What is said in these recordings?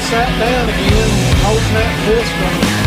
sat down again, holding that pistol.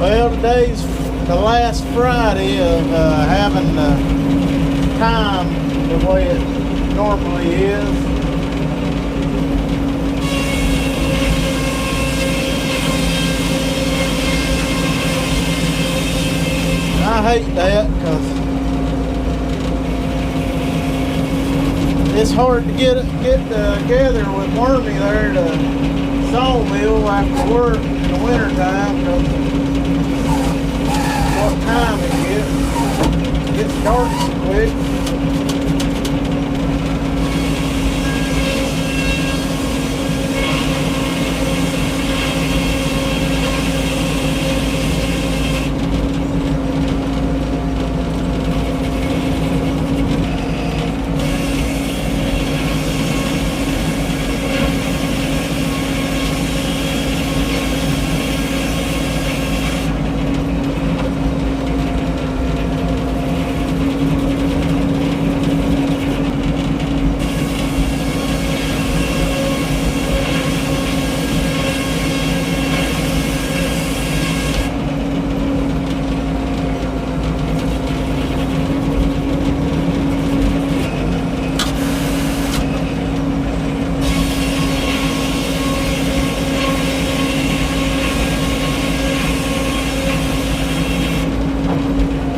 Well, today's the last Friday of having time the way it normally is. I hate that because it's hard to get together with Wormy there to Sawmill after work in the wintertime because what time it gets dark so quick.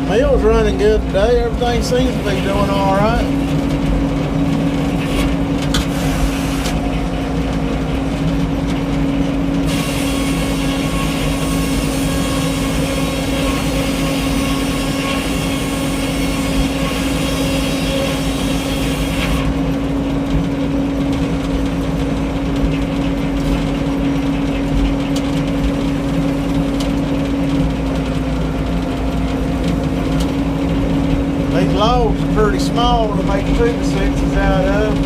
Mill's running good today. Everything seems to be doing all right. These logs are pretty small to make 2X6's out of.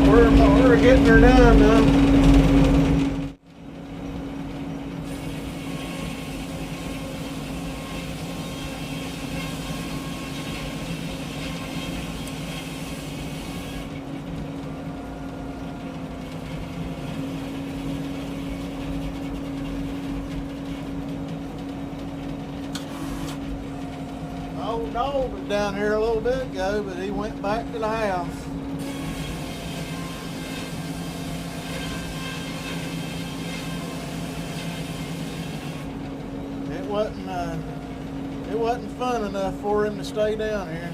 We're getting her done though. Old dog was down here a little bit ago, but he went back to the house. it wasn't fun enough for him to stay down here.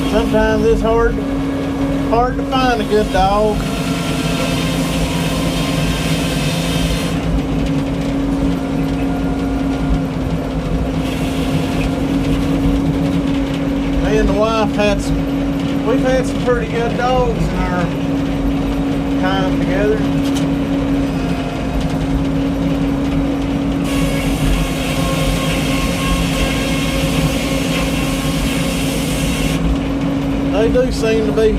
Sometimes it's hard to find a good dog. Me and the wife we've had some pretty good dogs in our time together. They do seem to be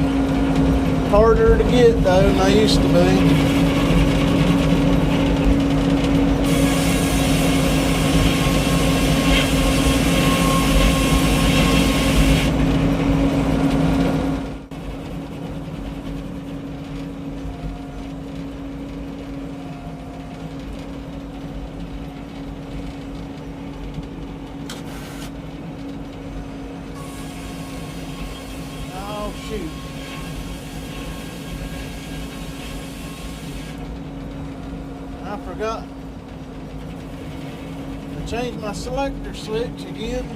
harder to get though than they used to be. Shoot. I forgot to change my selector switch again.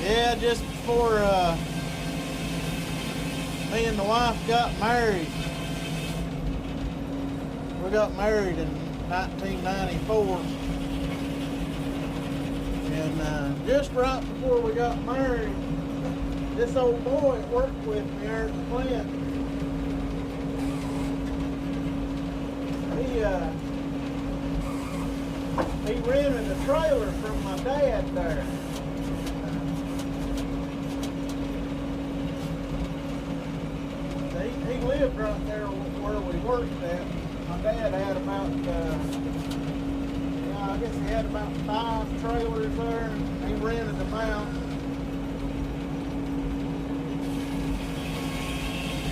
Yeah, just before me and the wife got married. We got married in 1994. And just right before we got married, this old boy worked with me there at the plant. He rented a trailer from my dad there. He lived right there where we worked at. My dad had about, I guess he had about 5 trailers there, and he rented them out.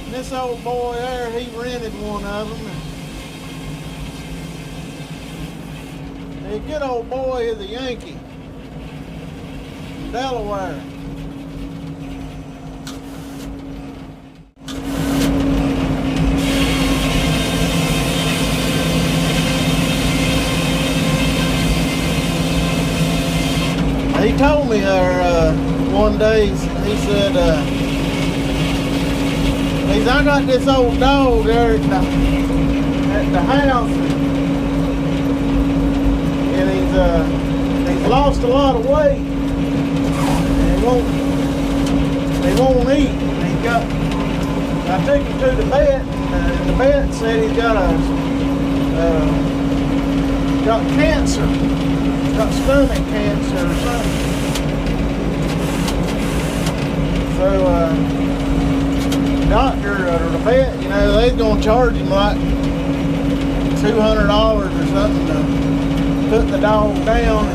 And this old boy there, he rented one of them. And a good old boy is a Yankee from Delaware. he told me there one day, he said, I got this old dog there at the house, and he's lost a lot of weight, and he won't eat. I took him to the vet, and the vet said he's got cancer, got stomach cancer or something. So doctor or the vet, they're gonna charge him like $200 or something to put the dog down.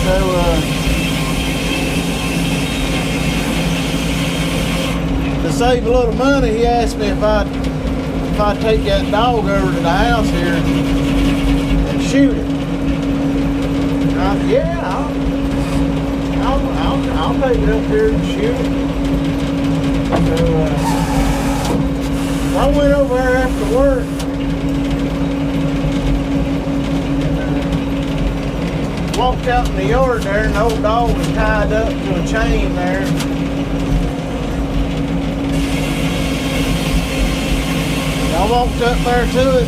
So to save a little money, he asked me if I'd take that dog over to the house here and shoot it. And I said, yeah, I'll take it up here and shoot it. So I went over there after work. And, walked out in the yard there, and the old dog was tied up to a chain there. I walked up there to it,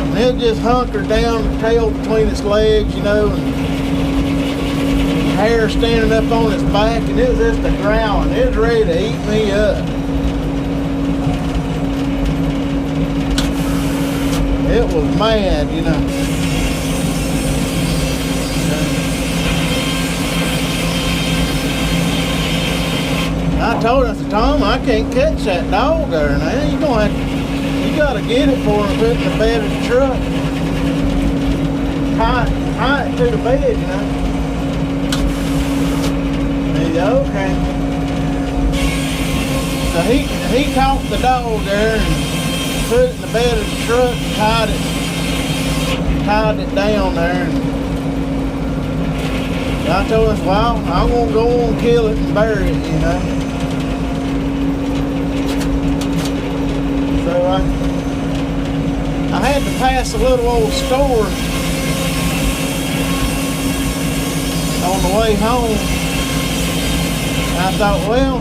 and it just hunkered down, the tail between its legs, and hair standing up on its back, and it was just a growling. It was ready to eat me up. It was mad, I told him, I said, Tom, I can't catch that dog there now. You gotta get it for him, put it in the bed of the truck. Tie it to the bed, He said, okay. So he caught the dog there and put it in the bed of the truck and tied it down there. And I told him, well, I'm gonna go on and kill it and bury it, So I had to pass a little old store on the way home. And I thought, well,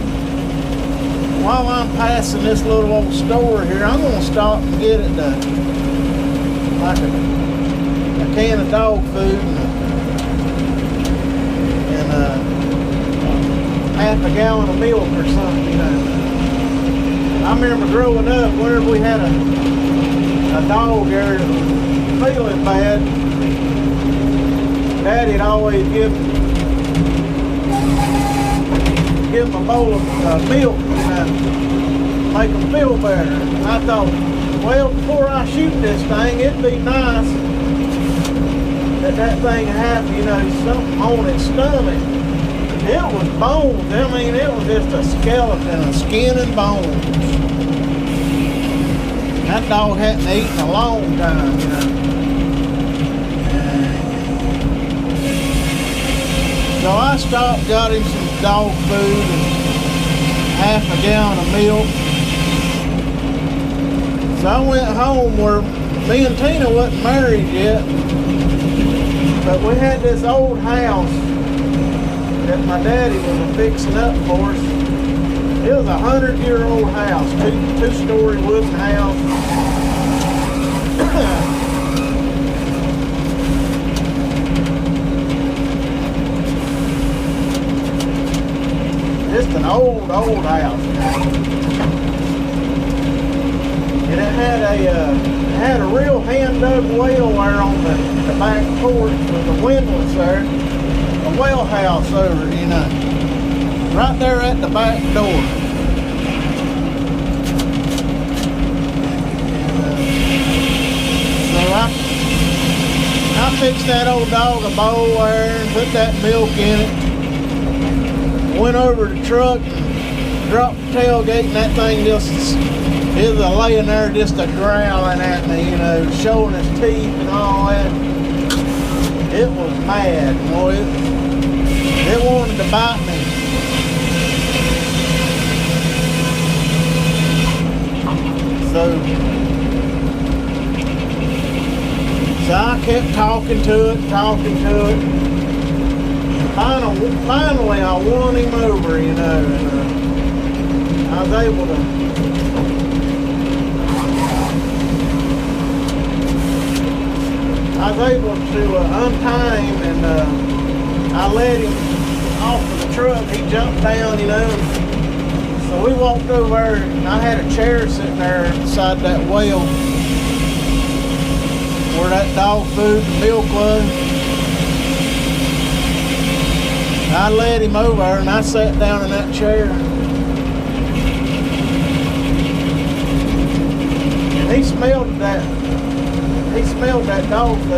while I'm passing this little old store here, I'm gonna stop and get it like a can of dog food and half a gallon of milk or something, I remember growing up, whenever we had a dog there feeling bad, Daddy'd always give him a bowl of milk and make them feel better. And I thought, well, before I shoot this thing, it'd be nice that thing had, something on its stomach. It was bones. I mean, it was just a skeleton of skin and bones. That dog hadn't eaten a long time, So I stopped, got him some dog food and half a gallon of milk. So I went home where me and Tina wasn't married yet, but we had this old house that my daddy was fixing up for us. It was a 100-year-old house, two-story wooden house. Just an old house. And it had a real hand-dug well there on the back porch with the windlass there. A well house over, right there at the back door. So I fixed that old dog a bowl there and put that milk in it. Went over to the truck and dropped the tailgate, and that thing it was laying there just a growling at me, showing its teeth and all that. It was mad, boy. It wanted to bite me. So kept talking to it. Finally, I won him over, you know, and I was able to untie him, and I let him off of the truck. He jumped down, you know. So we walked over, and I had a chair sitting there beside that well where that dog food and milk was. I led him over and I sat down in that chair. And he smelled that dog food.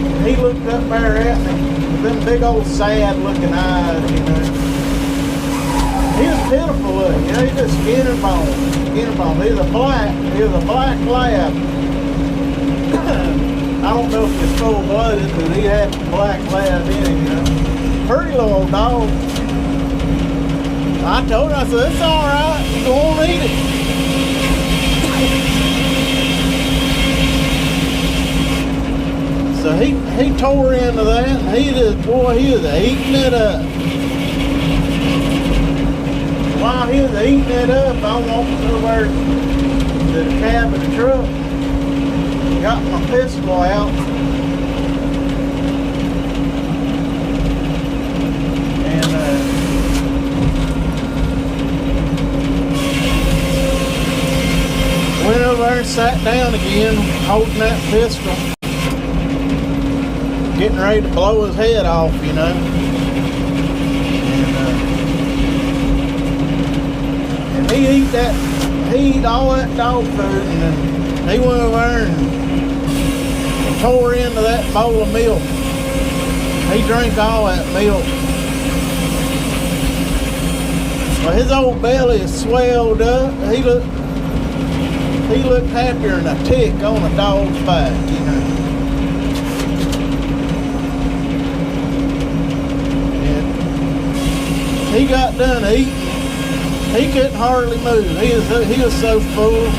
And he looked up there at me with them big old sad looking eyes, you know. He was pitiful looking, you know, he was skin and bone. He was a black lab. I don't know if he's full-blooded, but he had black lab in him, you know. Pretty little old dog. I told him, I said, it's all right, go on and eat it. So he tore into that, and he was eating it up. While he was eating it up, I walked over to the cab of the truck. Got my pistol out, and went over there and sat down again, holding that pistol, getting ready to blow his head off, you know. And he ate all that dog food, and then he went over there and tore into that bowl of milk. He drank all that milk. Well, his old belly is swelled up. He looked happier than a tick on a dog's back, you know. And he got done eating. He couldn't hardly move. He was so full.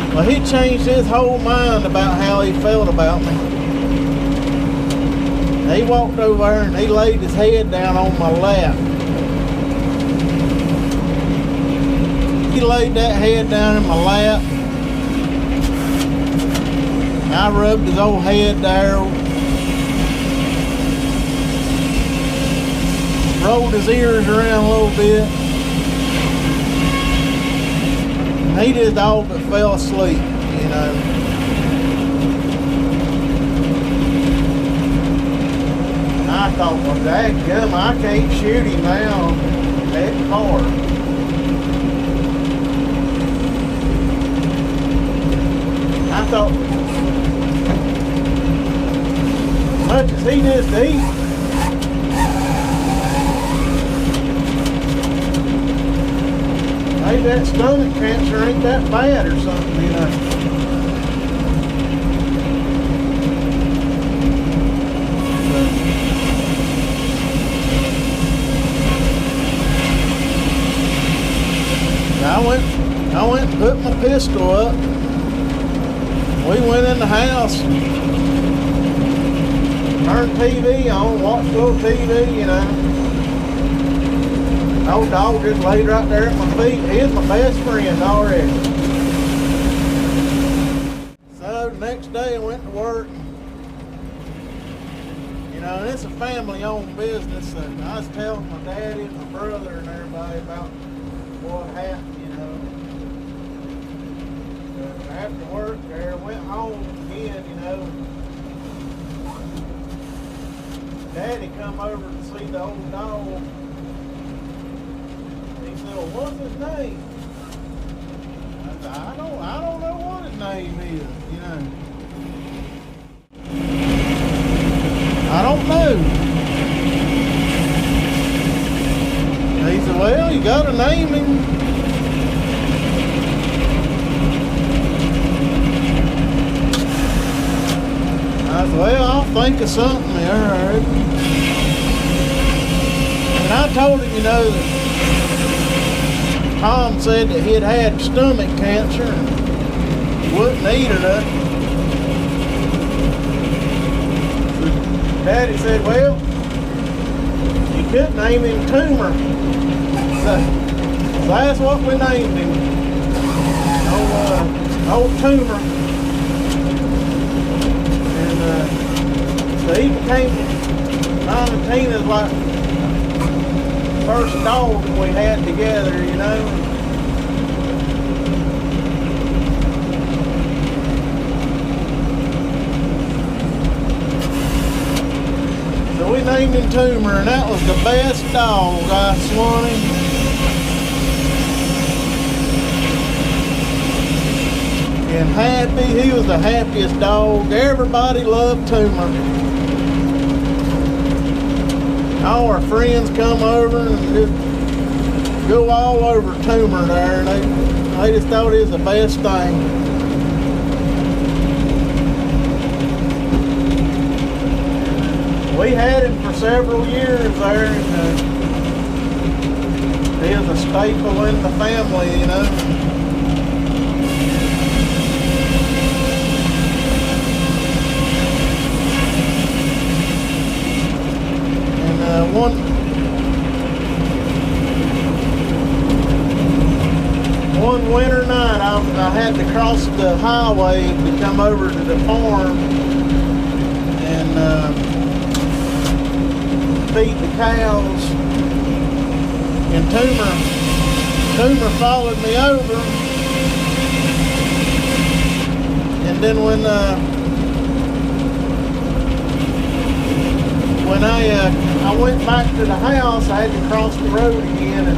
Well, he changed his whole mind about how he felt about me. He walked over there and he laid his head down on my lap. He laid that head down in my lap. I rubbed his old head there. Rolled his ears around a little bit. He just all but fell asleep, you know. I thought, well, dadgum, I can't shoot him now. That car. I thought, much as he just eat, maybe that stomach cancer ain't that bad or something, you know. I went and put my pistol up. We went in the house, turned TV on, watched a little TV, you know. Old dog just laid right there at my feet. He's my best friend already. So the next day I went to work. You know, it's a family-owned business. And I was telling my daddy and my brother and everybody about what happened, you know. But after work there, I went home again, you know. Daddy come over to see the old dog. Well, what's his name? I said, I don't know what his name is, you know. I don't know. He said, well, you gotta name him. I said, well, I'll think of something there. And I told him, you know, that Tom said that he had stomach cancer. wouldn't eat or nothing. Daddy said, well, you could name him Tumor. So that's what we named him. Old Tumor. And so he became mine and Tina's like first dog that we had together, you know. So we named him Tumor, and that was the best dog, I swan him. And happy, he was the happiest dog. Everybody loved Tumor. All our friends come over and just go all over Tumor there, and they just thought it was the best thing. We had him for several years there, and he was a staple in the family, you know. One winter night, I had to cross the highway to come over to the farm and feed the cows. And Tumor followed me over. And then when I went back to the house, I had to cross the road again, and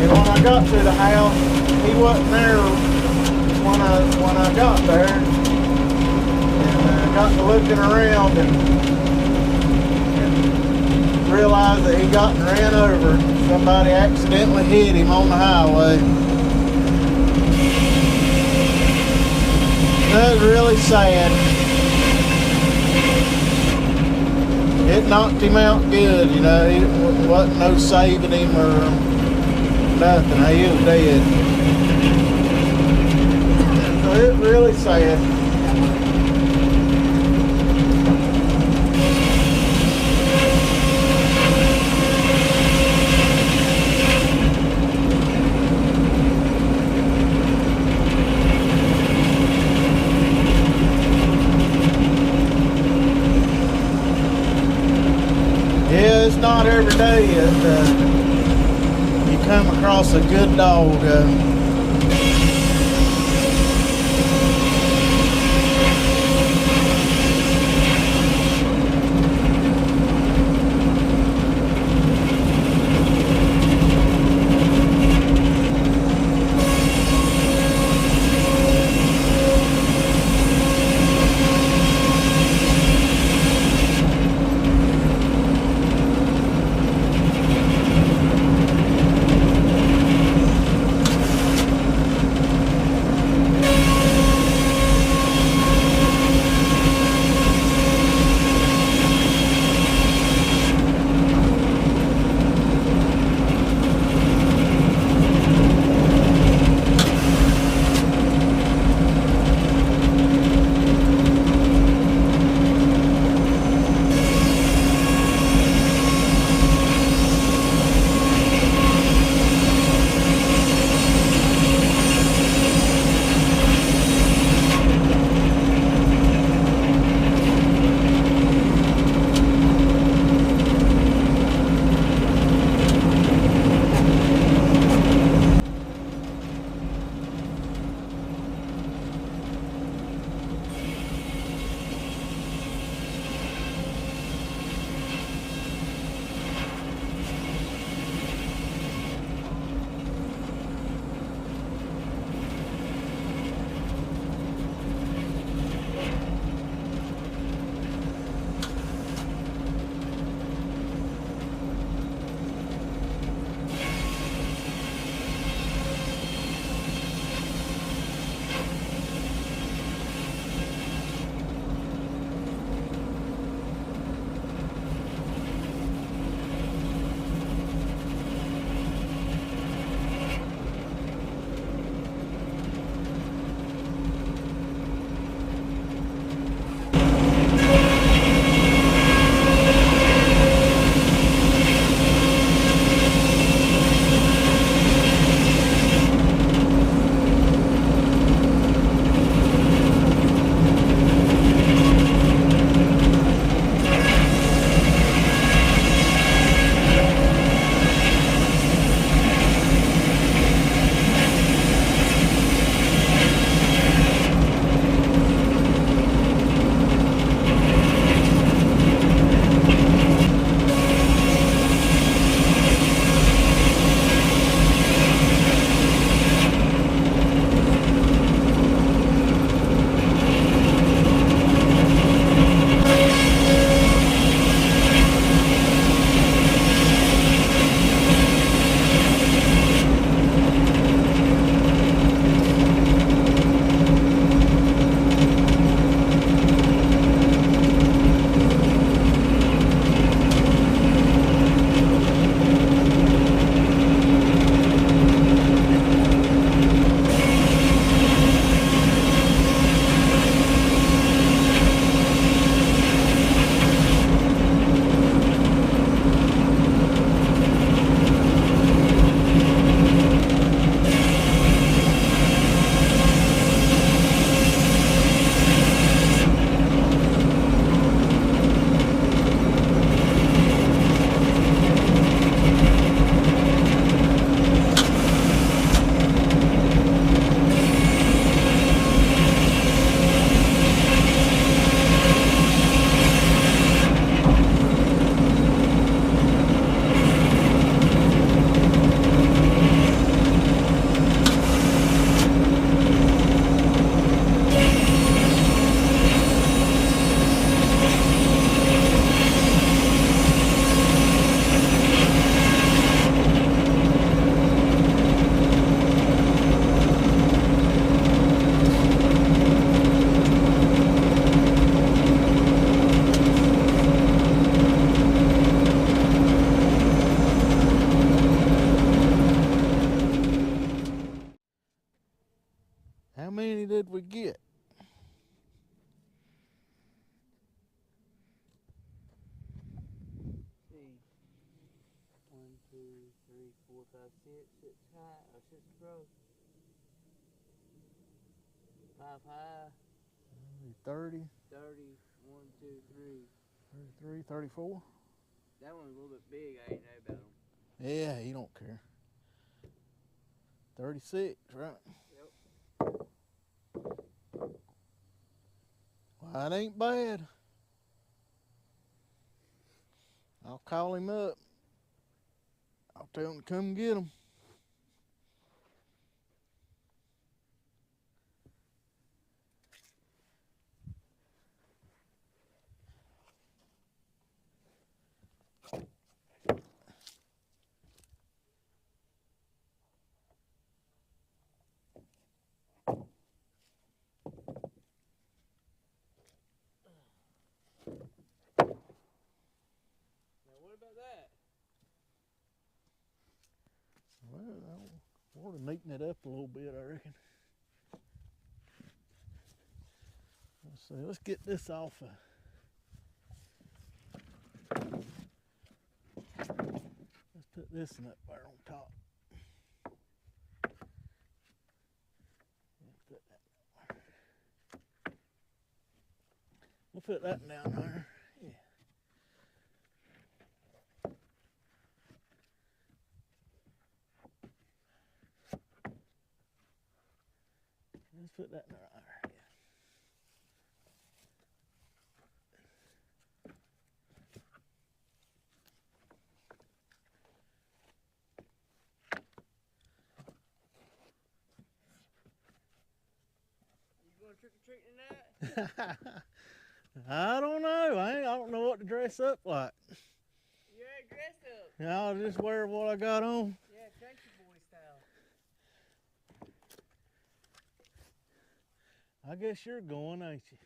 when I got to the house, he wasn't there when I got there, and I got to looking around and realized that he got ran over. Somebody accidentally hit him on the highway. That was really sad. It knocked him out good, you know. He wasn't no saving him or nothing. He was dead. So it was really sad. Yeah, it's not every day that you come across a good dog. 4, 5, 6, 6 high, or 6 across. 5 high. 30, 30, 1, 2, 3. 33, 34. That one's a little bit big, I ain't know about him. Yeah, he don't care. 36, right? Yep. Well, that ain't bad. I'll call him up. I'll tell him to come get him. Now what about that? Well, I ought to neaten it up a little bit, I reckon. Let's see, let's get this off. Let's put this one up there on top. Put that there. We'll put that down there. Yeah. Let's put that right there. Yeah. You going trick-or-treating tonight? I don't know. I don't know what to dress up like. You ain't dressed up. I'll just wear what I got on. Yeah, country boy style. I guess you're going, ain't you?